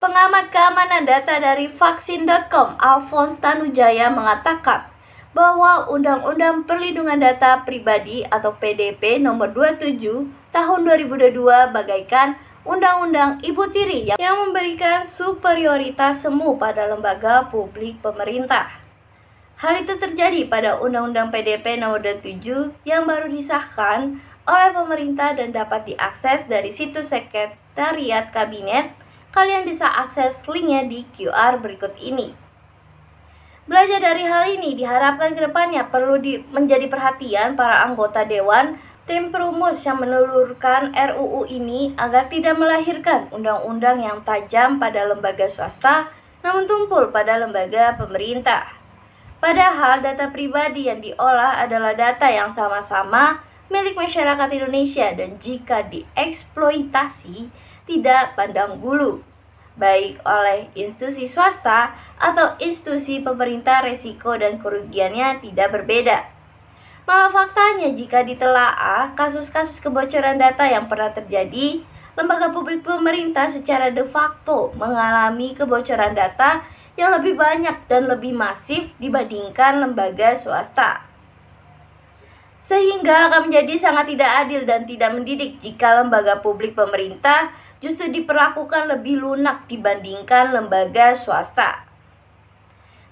Pengamat keamanan data dari vaksin.com, Alphonse Tanujaya mengatakan bahwa Undang-Undang Perlindungan Data Pribadi atau PDP nomor 27 tahun 2022 bagaikan undang-undang ibu tiri yang memberikan superioritas semu pada lembaga publik pemerintah. Hal itu terjadi pada Undang-Undang PDP nomor 27 yang baru disahkan oleh pemerintah dan dapat diakses dari situs Sekretariat Kabinet. Kalian bisa akses linknya di QR berikut ini. Belajar dari hal ini diharapkan kedepannya perlu menjadi perhatian para anggota Dewan Tim Perumus yang menelurkan RUU ini agar tidak melahirkan undang-undang yang tajam pada lembaga swasta namun tumpul pada lembaga pemerintah. Padahal data pribadi yang diolah adalah data yang sama-sama milik masyarakat Indonesia dan jika dieksploitasi tidak pandang bulu, baik oleh institusi swasta atau institusi pemerintah, resiko dan kerugiannya tidak berbeda. Malah faktanya jika ditelaah kasus-kasus kebocoran data yang pernah terjadi, lembaga publik pemerintah secara de facto mengalami kebocoran data yang lebih banyak dan lebih masif dibandingkan lembaga swasta. Sehingga akan menjadi sangat tidak adil dan tidak mendidik jika lembaga publik pemerintah justru diperlakukan lebih lunak dibandingkan lembaga swasta.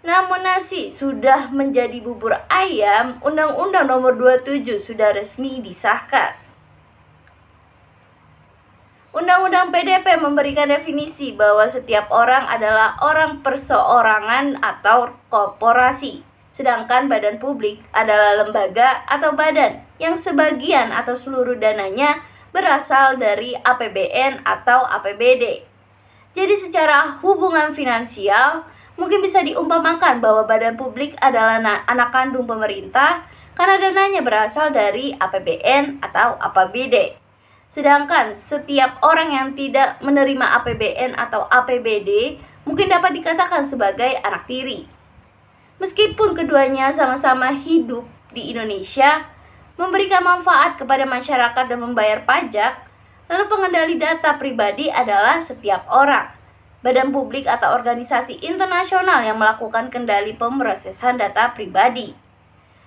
Namun nasi sudah menjadi bubur ayam, Undang-Undang Nomor 27 sudah resmi disahkan. Undang-Undang PDP memberikan definisi bahwa setiap orang adalah orang perseorangan atau korporasi. Sedangkan badan publik adalah lembaga atau badan yang sebagian atau seluruh dananya berasal dari APBN atau APBD. Jadi secara hubungan finansial, mungkin bisa diumpamakan bahwa badan publik adalah anak kandung pemerintah karena dananya berasal dari APBN atau APBD. Sedangkan setiap orang yang tidak menerima APBN atau APBD mungkin dapat dikatakan sebagai anak tiri. Meskipun keduanya sama-sama hidup di Indonesia, memberikan manfaat kepada masyarakat dan membayar pajak, lalu pengendali data pribadi adalah setiap orang, badan publik atau organisasi internasional yang melakukan kendali pemrosesan data pribadi.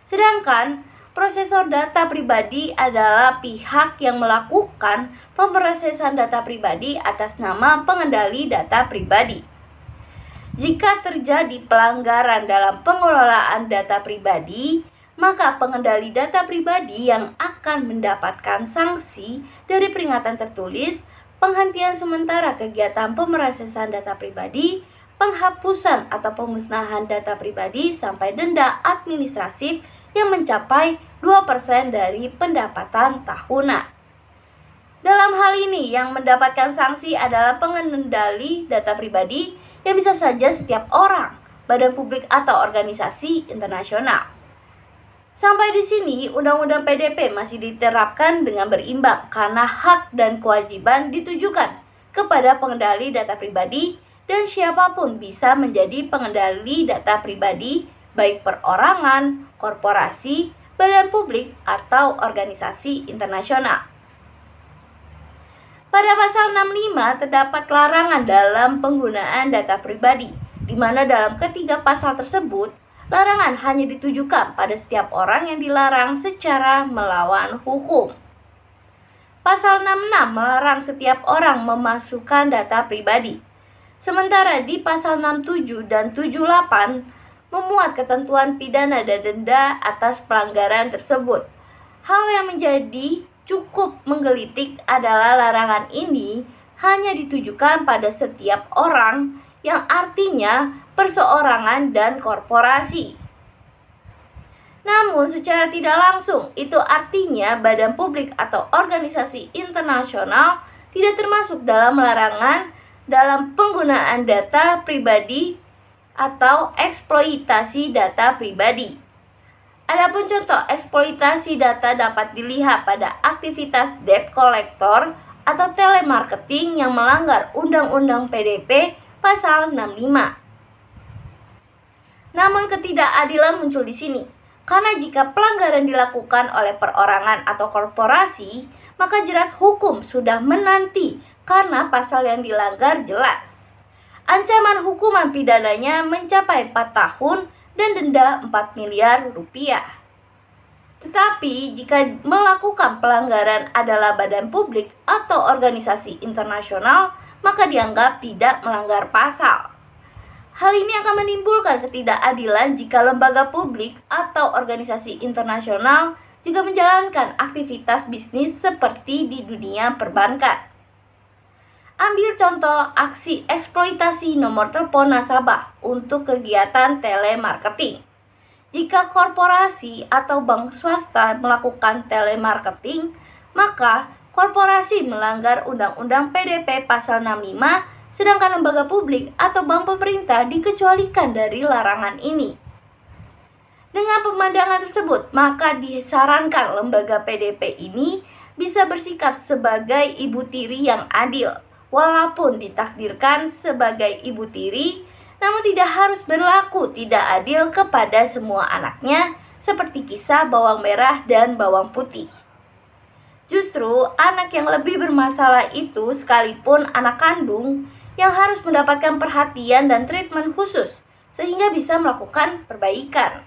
Sedangkan prosesor data pribadi adalah pihak yang melakukan pemrosesan data pribadi atas nama pengendali data pribadi. Jika terjadi pelanggaran dalam pengelolaan data pribadi, maka pengendali data pribadi yang akan mendapatkan sanksi dari peringatan tertulis, penghentian sementara kegiatan pemrosesan data pribadi, penghapusan atau pemusnahan data pribadi sampai denda administratif yang mencapai 2% dari pendapatan tahunan. Dalam hal ini yang mendapatkan sanksi adalah pengendali data pribadi yang bisa saja setiap orang, badan publik atau organisasi internasional. Sampai di sini, Undang-Undang PDP masih diterapkan dengan berimbang karena hak dan kewajiban ditujukan kepada pengendali data pribadi dan siapapun bisa menjadi pengendali data pribadi baik perorangan, korporasi, badan publik, atau organisasi internasional. Pada pasal 65 terdapat larangan dalam penggunaan data pribadi, di mana dalam ketiga pasal tersebut, larangan hanya ditujukan pada setiap orang yang dilarang secara melawan hukum. Pasal 66 melarang setiap orang memasukkan data pribadi. Sementara di pasal 67 dan 78 memuat ketentuan pidana dan denda atas pelanggaran tersebut. Hal yang menjadi cukup menggelitik adalah larangan ini hanya ditujukan pada setiap orang yang artinya perseorangan dan korporasi. Namun secara tidak langsung itu artinya badan publik atau organisasi internasional tidak termasuk dalam larangan dalam penggunaan data pribadi atau eksploitasi data pribadi. Adapun contoh eksploitasi data dapat dilihat pada aktivitas debt collector atau telemarketing yang melanggar Undang-Undang PDP pasal 65. Namun ketidakadilan muncul di sini, karena jika pelanggaran dilakukan oleh perorangan atau korporasi, maka jerat hukum sudah menanti karena pasal yang dilanggar jelas. Ancaman hukuman pidananya mencapai 4 tahun dan denda 4 miliar rupiah. Tetapi jika melakukan pelanggaran adalah badan publik atau organisasi internasional, maka dianggap tidak melanggar pasal. Hal ini akan menimbulkan ketidakadilan jika lembaga publik atau organisasi internasional juga menjalankan aktivitas bisnis seperti di dunia perbankan. Ambil contoh aksi eksploitasi nomor telepon nasabah untuk kegiatan telemarketing. Jika korporasi atau bank swasta melakukan telemarketing, maka korporasi melanggar Undang-Undang PDP Pasal 65, sedangkan lembaga publik atau bank pemerintah dikecualikan dari larangan ini. Dengan pemandangan tersebut, maka disarankan lembaga PDP ini bisa bersikap sebagai ibu tiri yang adil. Walaupun ditakdirkan sebagai ibu tiri, namun tidak harus berlaku tidak adil kepada semua anaknya, seperti kisah bawang merah dan bawang putih. Justru anak yang lebih bermasalah itu sekalipun anak kandung yang harus mendapatkan perhatian dan treatment khusus sehingga bisa melakukan perbaikan.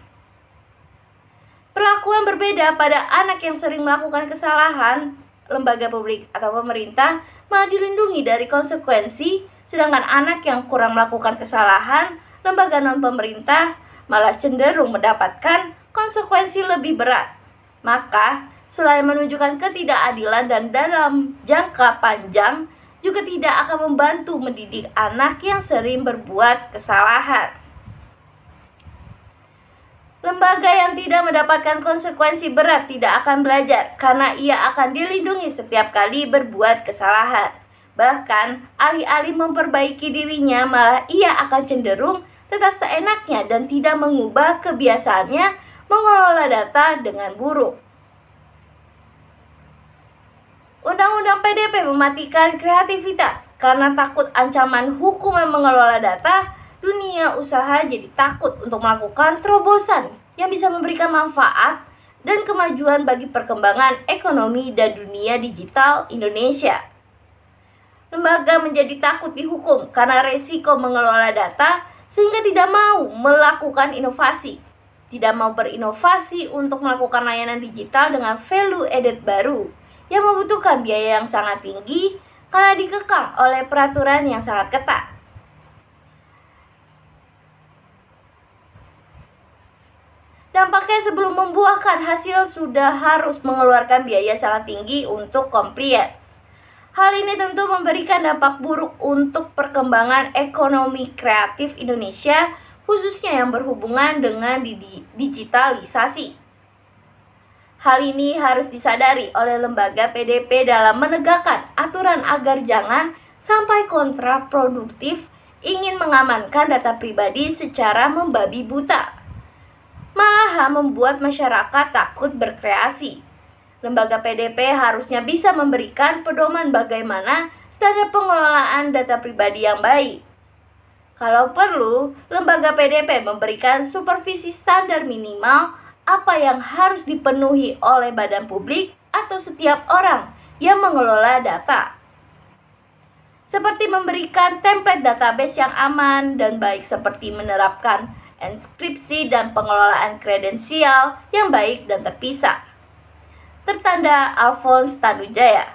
Perlakuan berbeda pada anak yang sering melakukan kesalahan, lembaga publik atau pemerintah malah dilindungi dari konsekuensi, sedangkan anak yang kurang melakukan kesalahan, lembaga non-pemerintah malah cenderung mendapatkan konsekuensi lebih berat. Maka, selain menunjukkan ketidakadilan dan dalam jangka panjang, juga tidak akan membantu mendidik anak yang sering berbuat kesalahan. Lembaga yang tidak mendapatkan konsekuensi berat tidak akan belajar karena ia akan dilindungi setiap kali berbuat kesalahan. Bahkan, alih-alih memperbaiki dirinya, malah ia akan cenderung tetap seenaknya dan tidak mengubah kebiasaannya mengelola data dengan buruk. Undang-undang PDP mematikan kreativitas karena takut ancaman hukuman mengelola data. Dunia usaha jadi takut untuk melakukan terobosan yang bisa memberikan manfaat dan kemajuan bagi perkembangan ekonomi dan dunia digital Indonesia. Lembaga menjadi takut dihukum karena resiko mengelola data sehingga tidak mau melakukan inovasi, tidak mau berinovasi untuk melakukan layanan digital dengan value added baru yang membutuhkan biaya yang sangat tinggi karena dikekang oleh peraturan yang sangat ketat. Dampaknya sebelum membuahkan hasil sudah harus mengeluarkan biaya sangat tinggi untuk compliance. Hal ini tentu memberikan dampak buruk untuk perkembangan ekonomi kreatif Indonesia, khususnya yang berhubungan dengan digitalisasi. Hal ini harus disadari oleh lembaga PDP dalam menegakkan aturan agar jangan sampai kontraproduktif ingin mengamankan data pribadi secara membabi buta, malahan membuat masyarakat takut berkreasi. Lembaga PDP harusnya bisa memberikan pedoman bagaimana standar pengelolaan data pribadi yang baik. Kalau perlu, lembaga PDP memberikan supervisi standar minimal apa yang harus dipenuhi oleh badan publik atau setiap orang yang mengelola data. Seperti memberikan template database yang aman dan baik, seperti menerapkan enskripsi dan pengelolaan kredensial yang baik dan terpisah. Tertanda Alphonse Tanujaya.